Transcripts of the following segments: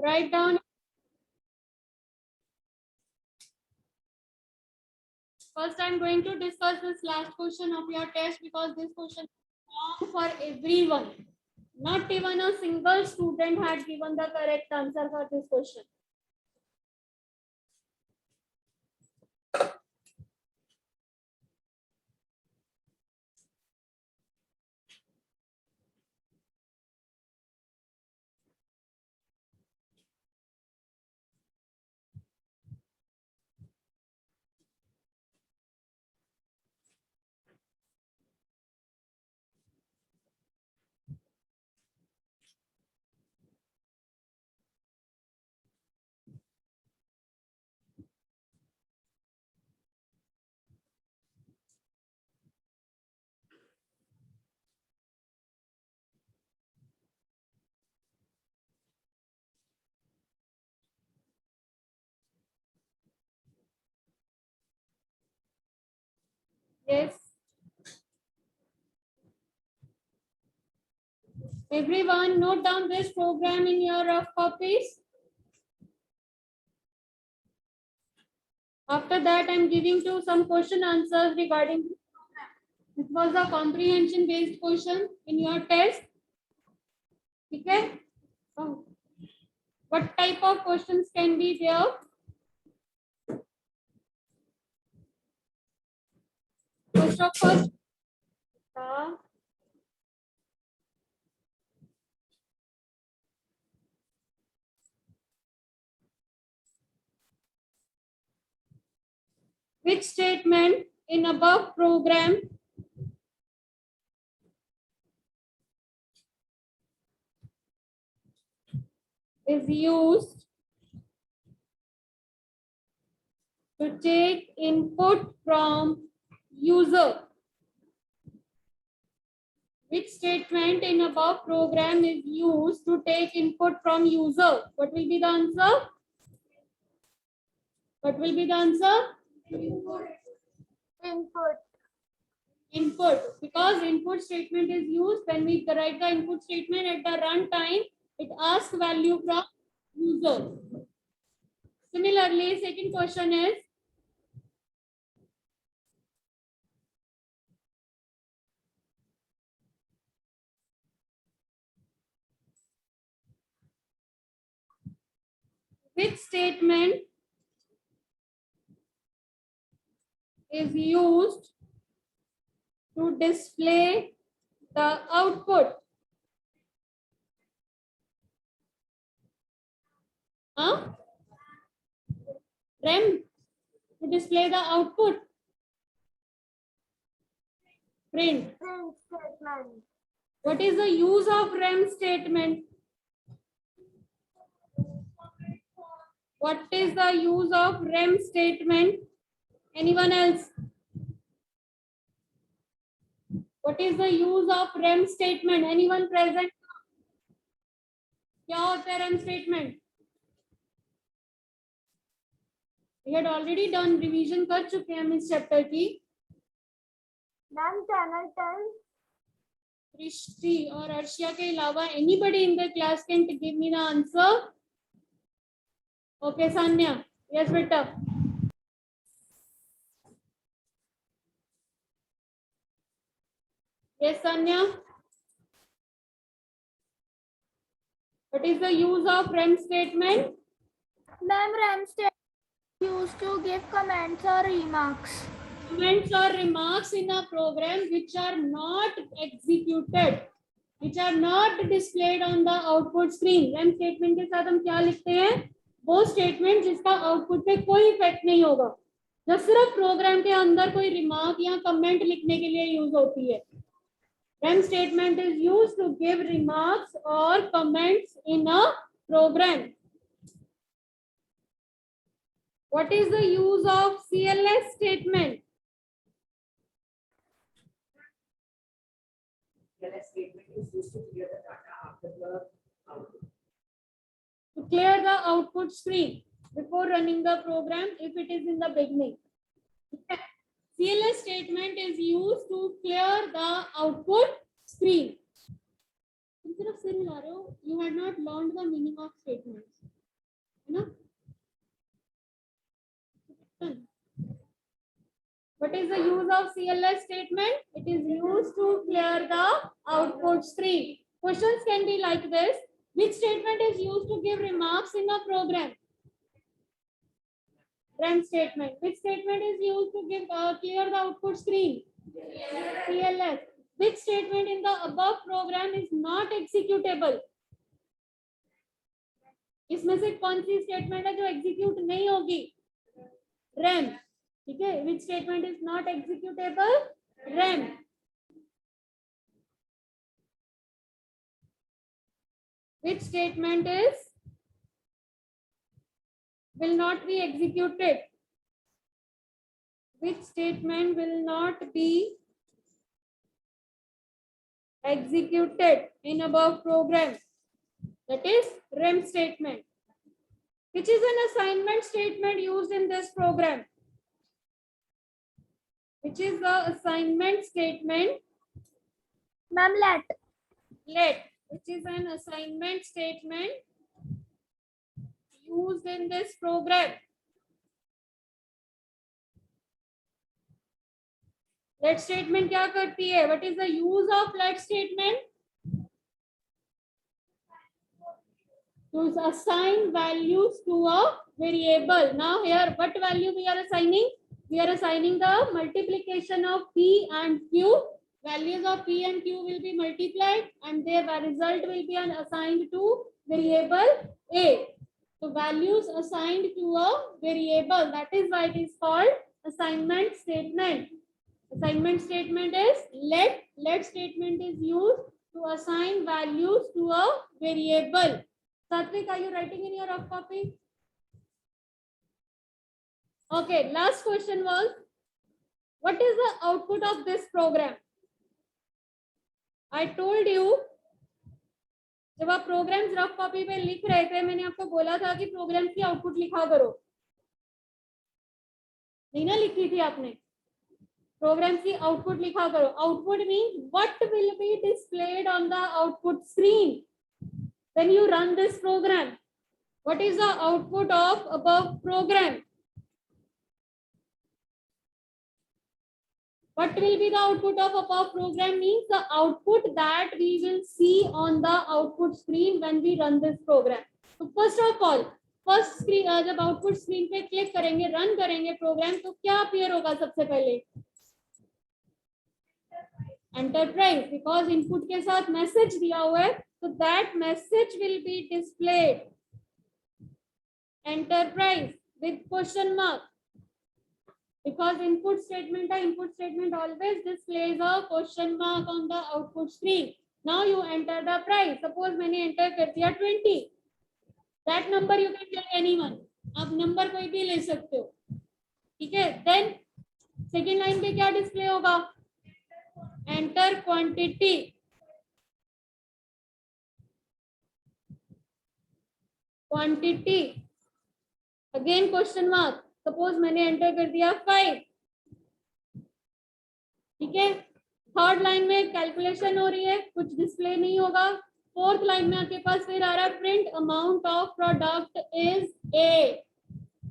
Write down. First, I'm going to discuss this last question of your test because this question is for everyone. Not even a single student had given the correct answer for this question. Yes. Everyone, note down this program in your rough copies. After that, I'm giving you some question answers regarding this program. It was a comprehension based question in your test. Okay. Oh. What type of questions can be there? First of all, which statement in above program is used to take input from user? Which statement in above program is used to take input from user? What will be the answer? What will be the answer? Input. Input. Because input statement is used when we write the input statement at the run time, it asks value from user. Similarly, second question is, which statement is used to display the output? Rem, to display the output. Print. Statement. What is the use of rem statement? What is the use of rem statement? Anyone else? What is the use of rem statement? Anyone present? क्या होता है rem statement? We had already done revision कर चुके हैं हम इस chapter की. Ma'am, channel 10. Prishti और अर्शिया के अलावा anybody in the class can give me the answer? Okay, Sanya. Yes, beta. Yes, Sanya. What is the use of rem statement? Ma'am, rem statement used to give comments or remarks. Comments or remarks in a program which are not executed, which are not displayed on the output screen. rem statement के साथ हम क्या लिखते हैं? वो statement जिसका output पे कोई इफेक्ट नहीं होगा, जो सिर्फ प्रोग्राम के अंदर कोई रिमार्क या कमेंट लिखने के लिए यूज होती है. rem statement is used to give remarks or comments in a program. What is the use of CLS statement? CLS statement is used to clear the data after the output. To clear the output screen before running the program if it is in the beginning. CLS statement is used to clear the output screen. You had not learned the meaning of statements. What is the use of CLS statement? It is used to clear the output stream. Questions can be like this. Which statement is used to give remarks in a program? REM statement. Which statement is used to give clear the output stream? CLS. Which statement in the above program is not executable? इसमें से कौन सी statement है जो execute नहीं होगी? REM. ठीक है. Which statement is not executable? REM. Which statement will not be executed? Which statement will not be executed in above program? That is REM statement. Which is an assignment statement used in this program? Which is the assignment statement? Ma'am, Let. Which is an assignment statement used in this program? Let statement क्या करती है? What is the use of let statement? To assign values to a variable. Now here, what value we are assigning? We are assigning the multiplication of P and Q. Values of P and Q will be multiplied and their result will be assigned to variable A. So values assigned to a variable. That is why it is called assignment statement. Assignment statement is let. Let statement is used to assign values to a variable. Satvik, are you writing in your rough copy? Okay, last question was, what is the output of this program? I told you, जब आप programmes rough copy पे लिख रहे थे, मैंने आपको बोला था कि प्रोग्राम की आउटपुट लिखा करो. नहीं ना लिखी थी आपने? प्रोग्राम की आउटपुट लिखा करो. Output means what will be displayed on the output screen when you run this program. What is the output of above program? What will be the output of above program means the output that we will see on the output screen when we run this program. So first of all, first screen जब output screen पे click करेंगे, run करेंगे program, तो क्या appear होगा सबसे पहले? Enterprise, because input के साथ message दिया हुआ है, so that message will be displayed. Enterprise with question mark. Because input statement always displays a question mark on the output screen. Now you enter the price. Suppose मैंने enter कर दिया 20. That number you can tell anyone. आप number कोई भी ले सकते हो. ठीक है? Then second line पे क्या display होगा? Enter quantity. Quantity. Again question mark. Suppose मैंने एंटर कर दिया 5. ठीक है. थर्ड लाइन में कैलकुलेशन हो रही है, कुछ डिस्प्ले नहीं होगा. फोर्थ लाइन में आपके पास फिर आ रहा है print amount of product is a.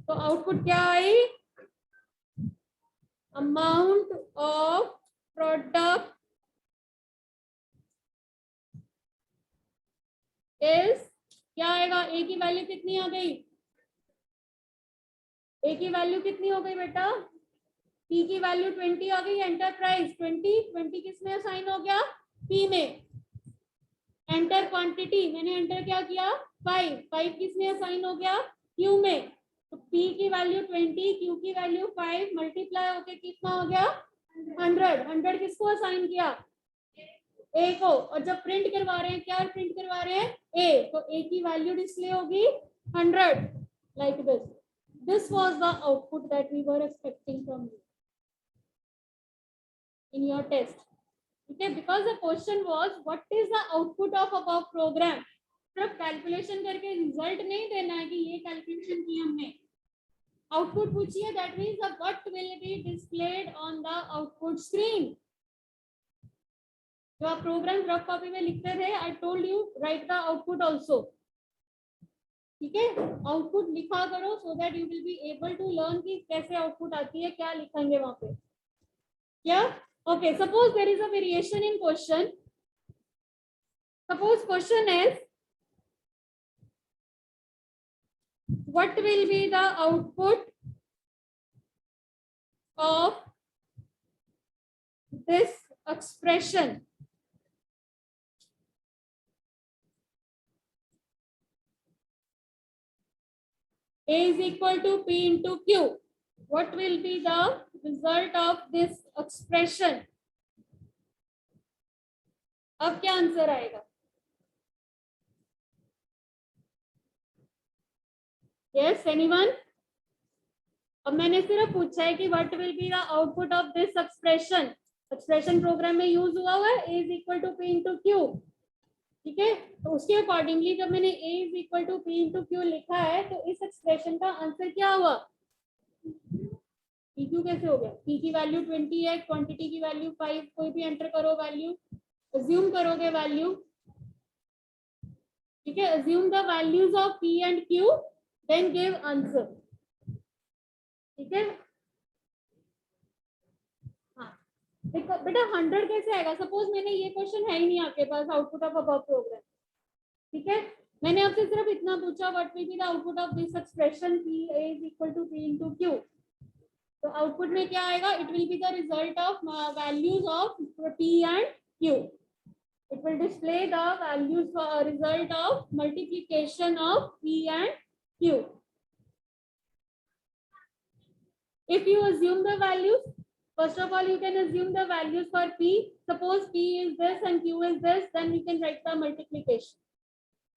तो आउटपुट क्या आई? अमाउंट ऑफ प्रोडक्ट इज क्या आएगा? ए की वैल्यू कितनी आ गई? ए की वैल्यू कितनी हो गई बेटा? पी की वैल्यू 20 आ गई. एंटर प्राइस 20 किस में असाइन हो गया? पी में. एंटर क्वांटिटी मैंने एंटर क्या किया? 5 किस में असाइन हो गया? क्यू में. तो पी की वैल्यू 20, क्यू की वैल्यू 5 मल्टीप्लाई होके कितना हो गया? 100 किसको असाइन किया? ए को. और जब प्रिंट करवा रहे हैं, क्या प्रिंट करवा रहे हैं? ए. तो ए की वैल्यू डिस्प्ले होगी 100 like this. This was the output that we were expecting from you in your test. Okay, because the question was what is the output of above program. सिर्फ कैलकुलेशन करके result नहीं देना है कि ये calculation की हमने. आउटपुट पूछिए, that means what will be displayed on the output screen. जो आप प्रोग्राम रफ कॉपी में लिखते थे, I told you write the output also. ठीक है. आउटपुट लिखा करो so that you will be able to learn कि कैसे आउटपुट आती है, क्या लिखेंगे वहां पे. Yeah. Okay. Suppose there is a variation in question. Suppose question is, what will be the output of this expression? A is equal to P into Q. What will be the result of this expression? अब क्या answer आएगा? Yes, anyone? अब मैंने सिर्फ पूछा है कि what will be the output of this expression. Expression program में यूज हुआ है A is equal to P into Q. ठीक है, तो उसके अकॉर्डिंगली जब मैंने A is equal to P into Q लिखा है तो इस एक्सप्रेशन का आंसर क्या हुआ? PQ कैसे हो गया? P की वैल्यू 20 है, क्वांटिटी की वैल्यू 5, कोई भी एंटर करो वैल्यू, अज्यूम करोगे वैल्यू, ठीक है, assume the values of P and Q, then give answer. ठीक है, हाँ बेटा 100 कैसे आएगा? सपोज मैंने ये क्वेश्चन है ही नहीं आपके पास, आउटपुट ऑफ अबव प्रोग्राम. ठीक है, मैंने आपसे सिर्फ इतना पूछा, what will be the output of this expression P is equal to P into Q. तो आउटपुट में क्या आएगा? It will be the result of values of P and Q. It will display the values for result of multiplication of P and Q. If you assume the values, first of all you can assume the values for P. Suppose P is this and Q is this, then we can write the multiplication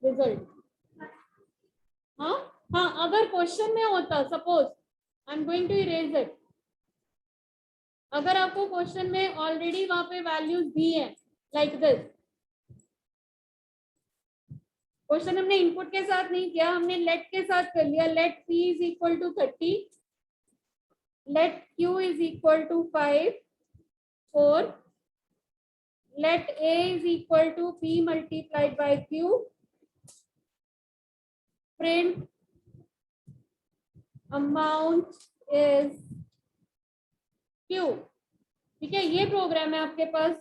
result. हाँ अगर question में होता, suppose I am going to erase it, अगर आपको question में already वहां पे values दी है लाइक दिस, क्वेश्चन हमने इनपुट के साथ नहीं किया, हमने लेट के साथ कर लिया. Let P is equal to 30, let Q is equal to 5, 4, let A is equal to P multiplied by Q, print amount is Q. ठीक है, ये प्रोग्राम है आपके पास.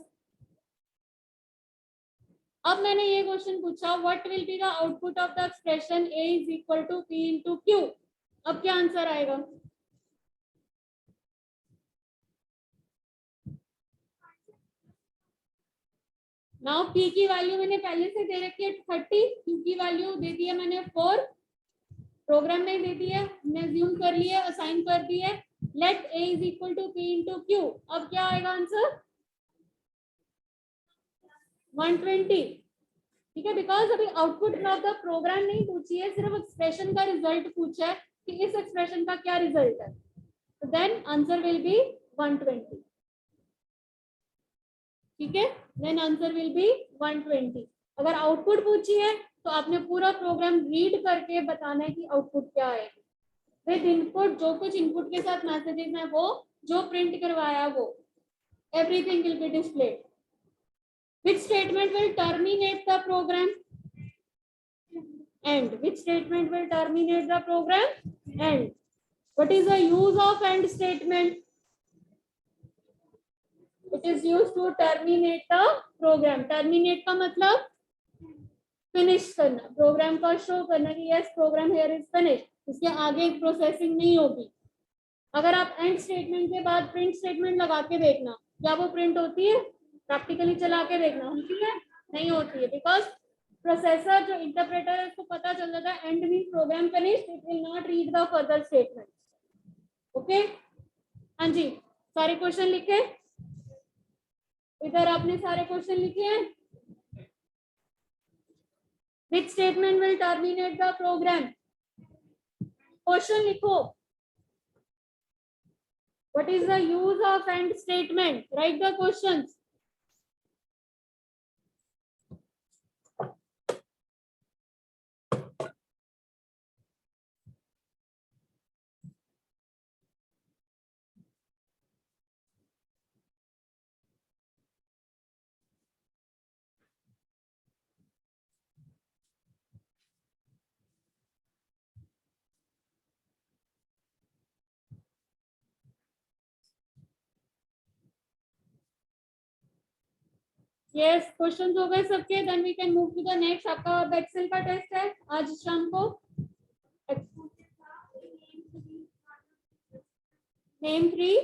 अब मैंने ये क्वेश्चन पूछा, what will be the output of the expression A is equal to P into Q. अब क्या आंसर आएगा? नाउ P की वैल्यू मैंने पहले से दे रखी है 30, Q की वैल्यू दे दी है मैंने 4, प्रोग्राम में दे दी है, हमने अज्यूम कर लिया, असाइन कर दी है. Let A is equal to P into Q. अब क्या आएगा आंसर? 120. ठीक है, बिकॉज अभी आउटपुट ऑफ द प्रोग्राम नहीं पूछी है, सिर्फ एक्सप्रेशन का रिजल्ट पूछा है कि इस एक्सप्रेशन का क्या रिजल्ट है. तो देन आंसर विल बी 120. ठीक है, देन आंसर विल बी 120. अगर आउटपुट पूछी है तो आपने पूरा प्रोग्राम रीड करके बताना है कि आउटपुट क्या है. विद इनपुट, जो कुछ इनपुट के साथ मैसेजेस हैं वो, जो प्रिंट करवाया वो, everything will be displayed. Which statement will terminate the program? End. Which statement will terminate the program? End. What is the use of end statement? It is used to terminate the program. Terminate का मतलब finish करना, program का show करना कि yes program here is finished. इसके आगे processing नहीं होगी. अगर आप end statement के बाद print statement लगा के देखना, क्या वो प्रिंट होती है? प्रैक्टिकली चला के देखना, होती है? नहीं होती है, बिकॉज प्रोसेसर जो इंटरप्रेटर है उसको पता चल जाता है and mean program finished, it will not read the further statement. Okay, हाँ जी, सारे क्वेश्चन लिखे? इधर आपने सारे क्वेश्चन लिखे हैं? Which statement will terminate the program? Question लिखो. What is the use of end statement? Write the questions. Yes, question हो गए सबके, then we can move to the next. आपका अब एक्सेल का टेस्ट है आज शाम को। नेम 3।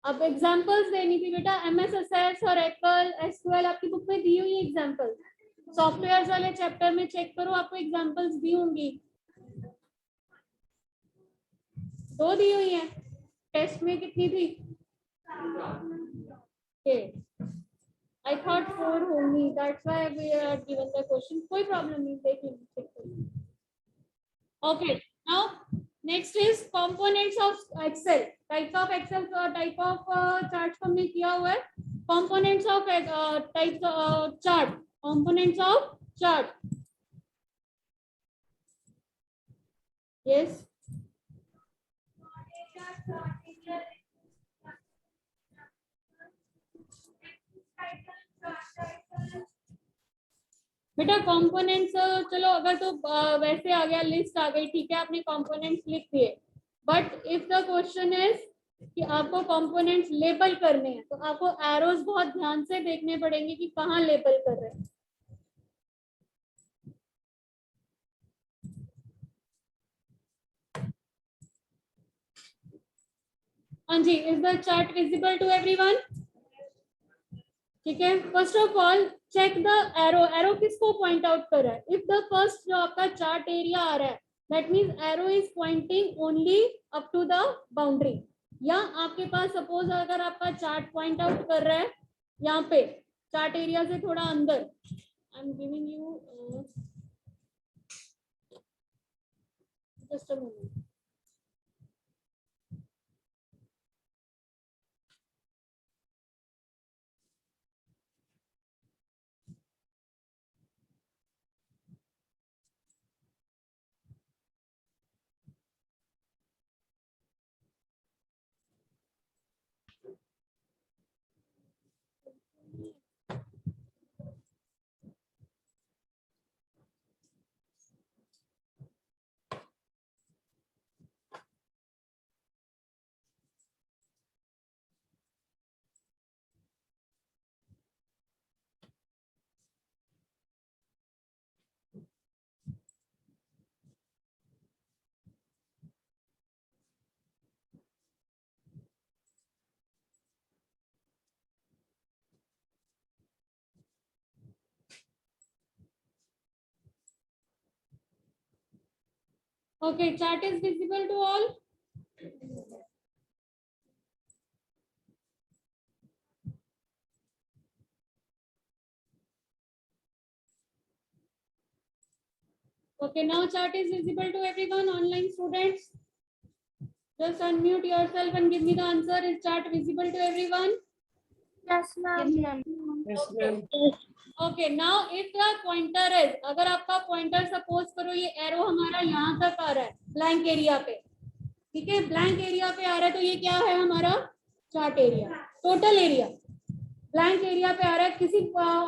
अब एग्जांपल्स देनी थी बेटा, एमएस एक्सेल और एक्सेल एसक्यूएल आपकी बुक में दी हुई एग्जांपल। सॉफ्टवेयर वाले चैप्टर में चेक करो, आपको एग्जांपल्स दी होंगी। 2 दी हुई है, टेस्ट में कितनी थी? I thought 4 होंगी, that's why we are given the question. कोई प्रॉब्लम नहीं, देख लेंगे। Okay, now next is components of Excel. Types of Excel, type of charts हमने किया हुआ है। Components of types chart, components of chart. Yes. बेटा कंपोनेंट्स चलो, अगर तो वैसे आ गया, लिस्ट आ गई, ठीक है, आपने कंपोनेंट्स लिख दिए। But if the question is कि आपको कंपोनेंट्स लेबल करने हैं, तो आपको एरोज बहुत ध्यान से देखने पड़ेंगे कि कहाँ लेबल कर रहे हैं। हाँ जी, is the chart visible to everyone? ठीक है, first of all check the arrow. Arrow किसको पॉइंट आउट कर रहा है? इफ द फर्स्ट जो आपका चार्ट एरिया आ रहा है, that means arrow is pointing only up to the boundary. या आपके पास सपोज अगर आपका चार्ट पॉइंट आउट कर रहा है यहाँ पे चार्ट एरिया से थोड़ा अंदर, I am giving you just a moment. Okay, chart is visible to all. Okay, now chart is visible to everyone, online students. Just unmute yourself and give me the answer. Is chart visible to everyone? Yes, ma'am. Okay, now if the pointer is, अगर आपका pointer suppose करो ये arrow हमारा यहाँ तक आ रहा है blank area पे, ठीक है, blank area पे आ रहा है, तो ये क्या है हमारा chart area, total area। blank area पे आ रहा है, किसी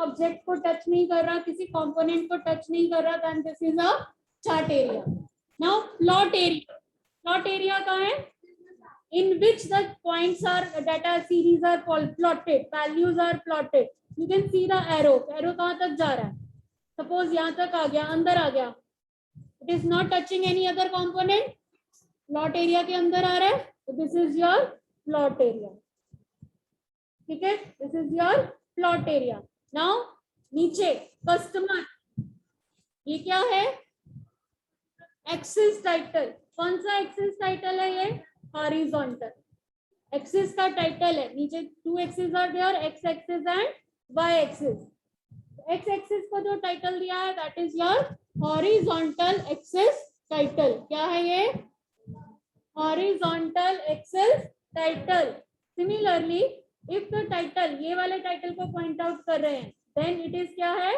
object को touch नहीं कर रहा, किसी component को touch नहीं कर रहा, then this is a chart area। Now plot area, plot area कहाँ है? In which the points are data series are plotted, values are plotted। You can see the arrow, arrow कहाँ तक जा रहा है? Suppose यहाँ तक आ गया, अंदर आ गया, it is not touching any other component, plot area के अंदर आ रहा है, so this is your plot area, ठीक है, this is your plot area। Now नीचे customer, ये क्या है? Axis title, कौन सा axis title है ये? Horizontal एक्सिस का टाइटल है, नीचे 2 axis are there, X axis and Y axis. X axis को जो टाइटल दिया है that is your horizontal axis title. क्या है ये? Horizontal axis title. Similarly if the title ये वाले टाइटल को पॉइंट आउट कर रहे हैं, देन इट इज क्या है?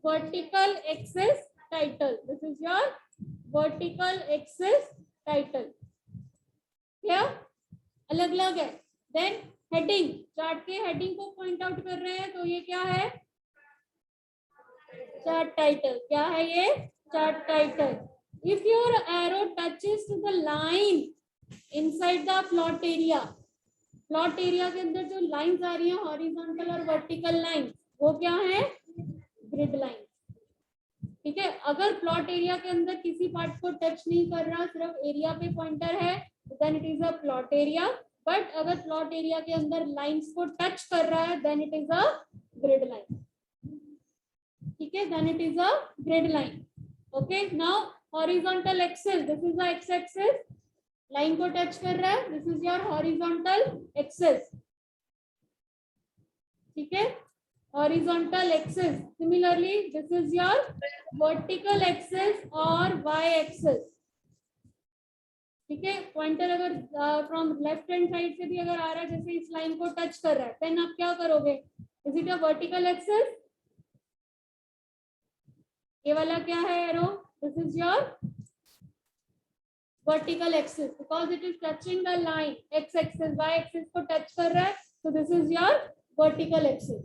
Vertical axis title. This is your vertical axis title. Clear? अलग अलग है। देन हेडिंग, चार्ट के हेडिंग को पॉइंट आउट कर रहे हैं, तो ये क्या है? Chart title. क्या है ये? Chart title. If your arrow touches to the line inside the plot area, plot area के अंदर जो लाइंस आ रही हैं हॉरिजॉन्टल और वर्टिकल लाइन, वो क्या है? Grid line. ठीक है, अगर प्लॉट एरिया के अंदर किसी पार्ट को टच नहीं कर रहा, सिर्फ एरिया पे पॉइंटर है, then it is a plot area. But अगर प्लॉट एरिया के अंदर लाइंस को टच कर रहा है, then it is a grid line. ठीक है, then it is a grid line. Okay, now horizontal axis, this is the X axis, line को टच कर रहा है, this is your horizontal axis. ठीक है, horizontal axis. Similarly, this is your vertical axis or y axis. ठीक है, pointer अगर from left hand side से भी अगर आ रहा है, जैसे इस लाइन को टच कर रहा है, देन आप क्या करोगे? Is it a vertical axis? ये वाला क्या है arrow? This is your vertical axis because it is touching the line. X axis Y axis को टच कर रहा है, तो this is your vertical axis.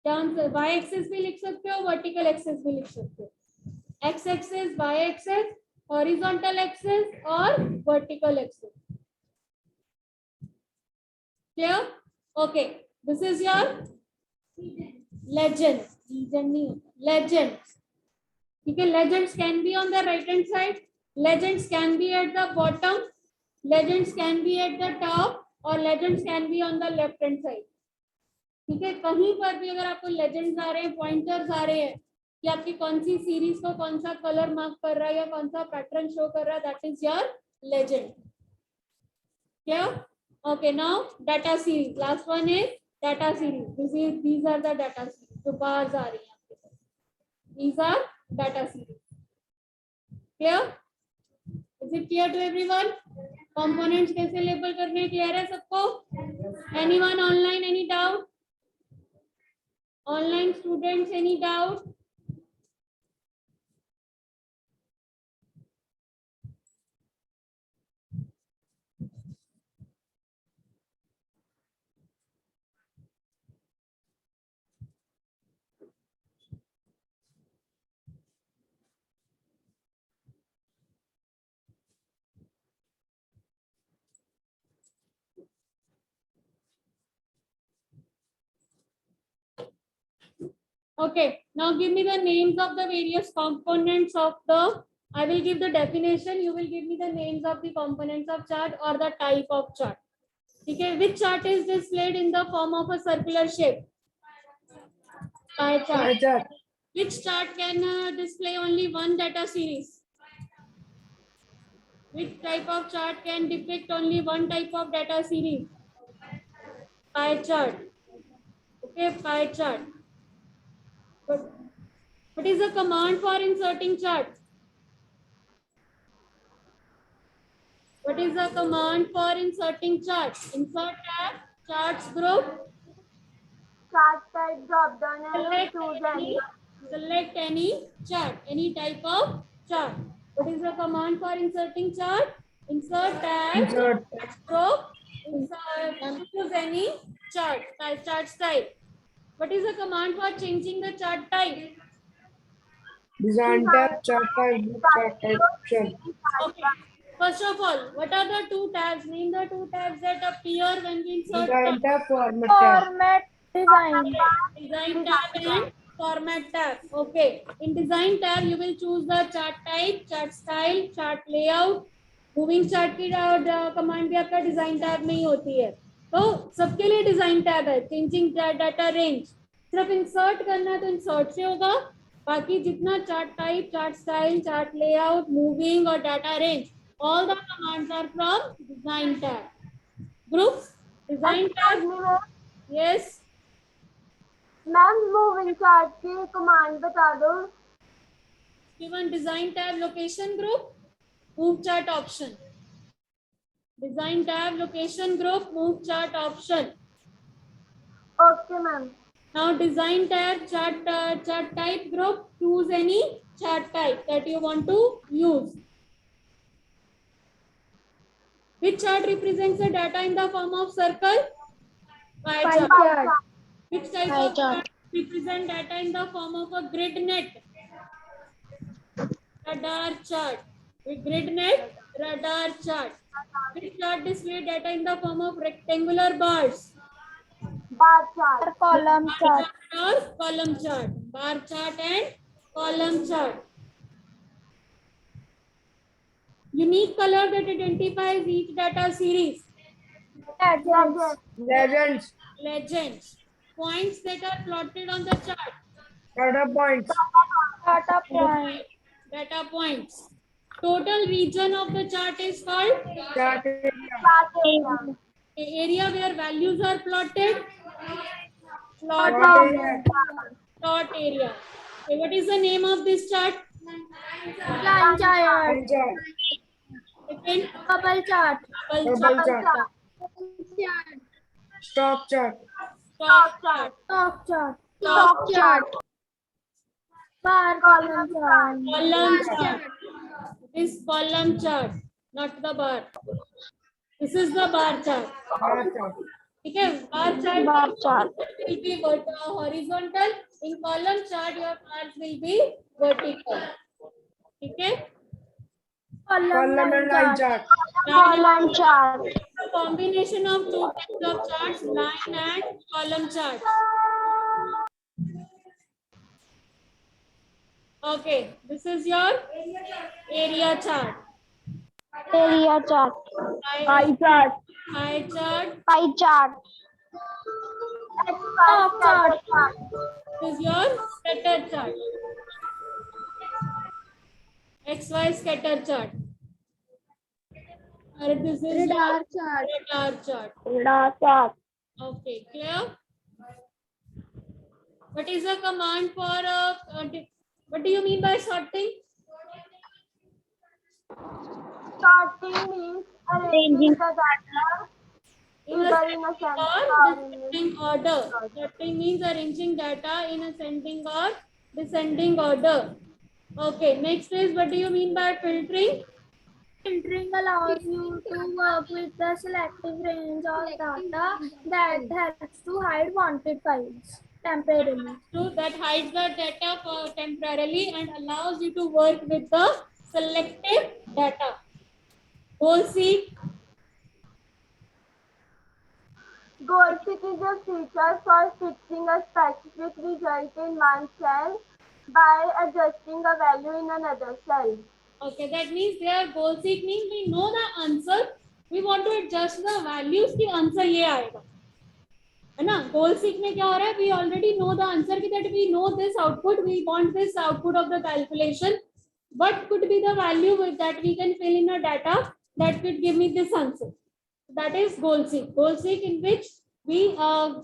Answer y axis भी लिख सकते हो, वर्टिकल एक्सिस भी लिख सकते हो। x axis, y axis, horizontal axis और vertical axis. Clear? Okay, this is your legend. Region नहीं होता, लेजेंड। ठीक है, legends can be on the right hand side, legends can be at the bottom, legends can be at the top और legends can be on the left hand side. ठीक है, कहीं पर भी अगर आपको लेजेंड्स आ रहे हैं, पॉइंटर्स आ रहे हैं कि आपकी कौन सी सीरीज को कौन सा कलर मार्क कर रहा है या कौन सा पैटर्न शो कर रहा है, दैट इज योर लेजेंड। क्या? Okay, now data series, last one is data series. These are the data series जो बार्स आ रही है आपके पास, these are data series. Clear? Is it clear to everyone? Components कैसे लेबल करने, clear है सबको? Anyone online, any doubt? Online students, any doubt? Okay, now give me the names of the various components of the, I will give the definition, you will give me the names of the components of chart or the type of chart. Okay, which chart is displayed in the form of a circular shape? Pie chart. Which chart can display only one data series? Which type of chart can depict only one type of data series? Pie chart. Okay, pie chart. What is the command for inserting chart? What is the command for inserting chart? Insert tab, charts group. Chart type drop down arrow, choose Select any chart, any type of chart. What is the command for inserting chart? Insert tab, charts group. Insert, choose any chart, chart type. What is the command for changing the chart type? Design tab, chart type, group chart type option. Okay. First of all, what are the two tabs? Name the two tabs that appear when we insert Design chart. tab, format tab. format design. Design tab and format tab. Okay. In design tab, you will choose the chart type, chart style, chart layout. Moving chart की command भी आपका design tab में ही होती है, तो सबके लिए design tab है। चेंजिंग डाटा रेंज, सिर्फ इंसर्ट करना है तो इंसर्ट से होगा, बाकी जितना chart type, chart style, chart layout, moving और data range, all the commands are from design tab. Groups, design tab. Yes ma'am, moving chart की कमांड बता दो। Given design tab location group, move chart option. Design tab location group, move chart option. Okay ma'am. Now design tab, chart type group, choose any chart type that you want to use. Which chart represents the data in the form of circle? Pie chart. Which type of chart represent data in the form of a grid net? Radar chart. With grid net, radar chart. Which chart display data in the form of rectangular bars? Bar chart. Column Bar chart. chart or column chart? Bar chart and column chart. Unique color that identifies each data series. Legends. Legends. Legends. Points that are plotted on the chart. Data points. Data point. Data points. Total region of the chart is called Chart area. Chart area. the area where values are plotted. Plot Plot area. plot area. Okay, what is the name of this chart? Line chart. Line chart. Second, Bubble chart. bubble Bubble chart. chart. Stock chart. Stock chart. Stock chart. Stock chart. Bar column chart. Column chart. This column chart, not the bar. This is the bar chart. Bar chart. Okay, bar chart. Bar chart. Will be horizontal. In column chart, your bars will be vertical. Okay. Column and line chart. Column chart. A combination of two types of charts, line and column chart. Okay, this is your area chart. Area chart. Pie chart. Pie chart. Pie chart. Stock chart. This is your scatter chart. XY scatter chart. And this is Radar your chart. radar chart. Radar chart. Okay, clear? What is the command for what do you mean by sorting? Sorting means arranging the data In either in ascending or in descending order. Sorting means arranging data in ascending or descending order. Okay, next is what do you mean by filtering? Filtering allows you to work with the selective range of data that helps to hide wanted files temporarily. So that hides the data for temporarily and allows you to work with the selective data. Goal seek. Goal seek is a feature for fixing a specific result in one cell by adjusting a value in another cell. Okay, that means their goal seek means we know the answer. We want to adjust the values की answer ये आएगा, है ना? Goal seek में क्या हो रहा है? We already know the answer कि that we know this output. We want this output of the calculation. What could be the value that we can fill in a data that could give me this answer? That is goal seek. Goal seek in which we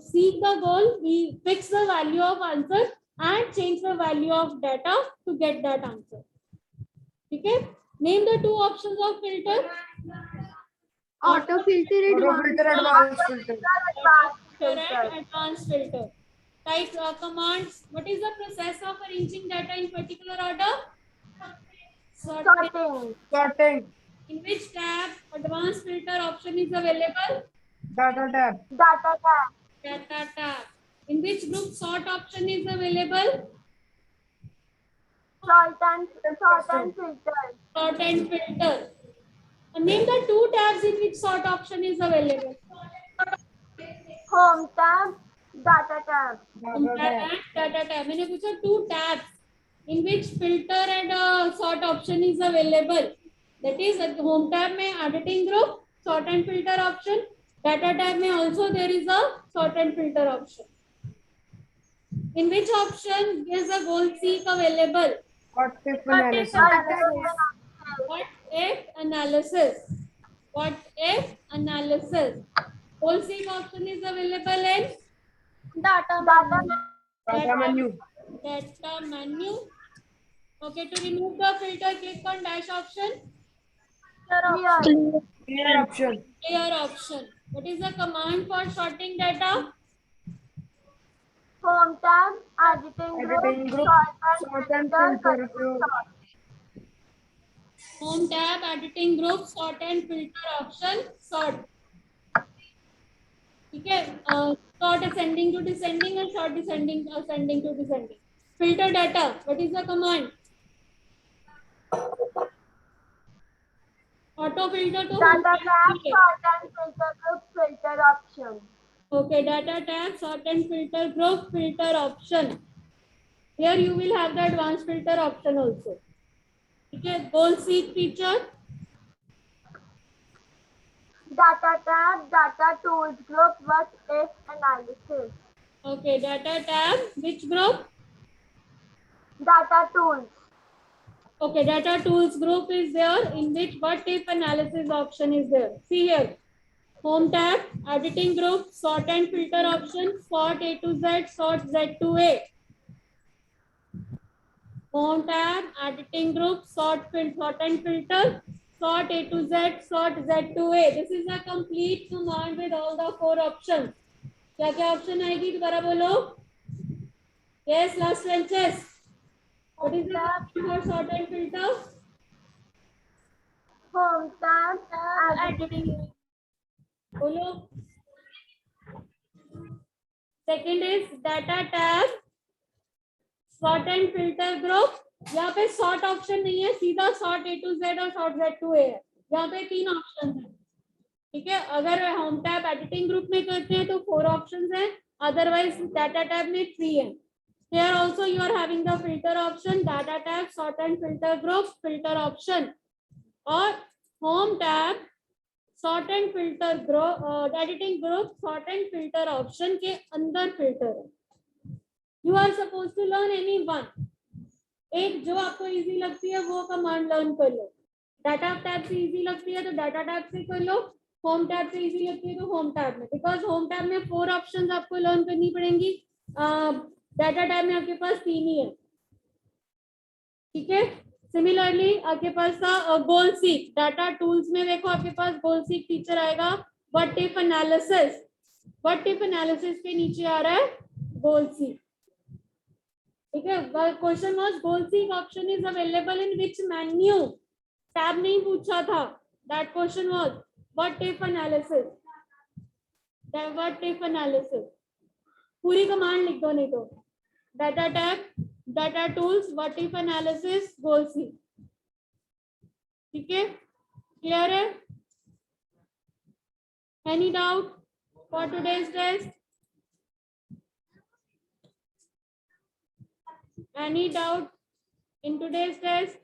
seek the goal, we fix the value of answer and change the value of data to get that answer. Okay, name the two options of filter. Auto filter, Auto filter, advanced filter. Filter and advanced filter. Type commands. What is the process of arranging data in particular order? Sorting. Sorting. In which tab advanced filter option is available? Data tab. Data tab. Data tab. In which group sort option is available? Sort and filter. Sort and filter. Name the two tabs in which sort option is available. Home tab, data tab. Home tab and data tab. मैंने पूछा two tabs in which filter and sort option is available. That is at home tab में editing group, sort and filter option. Data tab में also there is a sort and filter option. In which option is a goal seek available? What if analysis? What if analysis? What if analysis? Goal seek option is available in Data menu. Data menu. Okay, to remove the filter, click on dash option. Clear option. Clear option. What is the command for sorting data? Home tab, editing group, Sort and filter group. Home tab, editing group, sort and filter option, sort. Okay, sort ascending to descending and sort descending ascending to descending. Filter data. What is the command? Auto filter तो Data tab, sort and filter group, filter option. okay, data tab, sort and filter group, filter option. Here you will have the advanced filter option also. Okay, goal seek feature. Data tab, data tools group, what if analysis. Okay, data tab, which group? Data tools. Okay, data tools group is there, in which what if analysis option is there. See here, home tab, editing group, sort and filter option, sort A to Z, sort Z to A. Home tab, editing group, sort and filter, sort A to Z, sort Z to A. This is a complete command with all the 4 options. क्या क्या option आएगी दोबारा बोलो. Yes, last benches. What is the command for sort and filter? Home tab, editing. बोलो. Second is data tab, sort and filter group. यहाँ पे sort option नहीं है, सीधा sort A to Z और sort Z to A है. यहाँ पे 3 ऑप्शन है. ठीक है, अगर होम टैब एडिटिंग ग्रुप में करते हैं तो 4 ऑप्शंस हैं, अदरवाइज डाटा टैब में 3 है. Here also you are having the filter option, data tab, sort and filter group, filter option, और home tab, sort and filter group, editing group, sort and filter option के अंदर filter है. You are supposed to learn any one. एक जो आपको easy लगती है वो कमांड लर्न कर लो. डाटा टैब से इजी लगती है तो डाटा टैब से कर लो, होम टैब से इजी लगती है तो होम टैब में, बिकॉज होम टैब में 4 ऑप्शंस आपको लर्न करनी पड़ेंगी. डाटा टैब में आपके पास 3 ही है. ठीक है, सिमिलरली आपके पास था गोल सीक. डाटा टूल्स में देखो आपके पास गोल सीक फीचर आएगा. What if analysis, what if analysis के नीचे आ रहा है गोल सीक. ठीक है, question was goal seek option is available in which menu. Tab नहीं पूछा था. That question was what if analysis. What if analysis पूरी कमांड लिख दो नहीं तो. Data tab, data tools, what if analysis, goal seek. ठीक है, क्लियर है? Any doubt for today's test? Any doubt in today's test?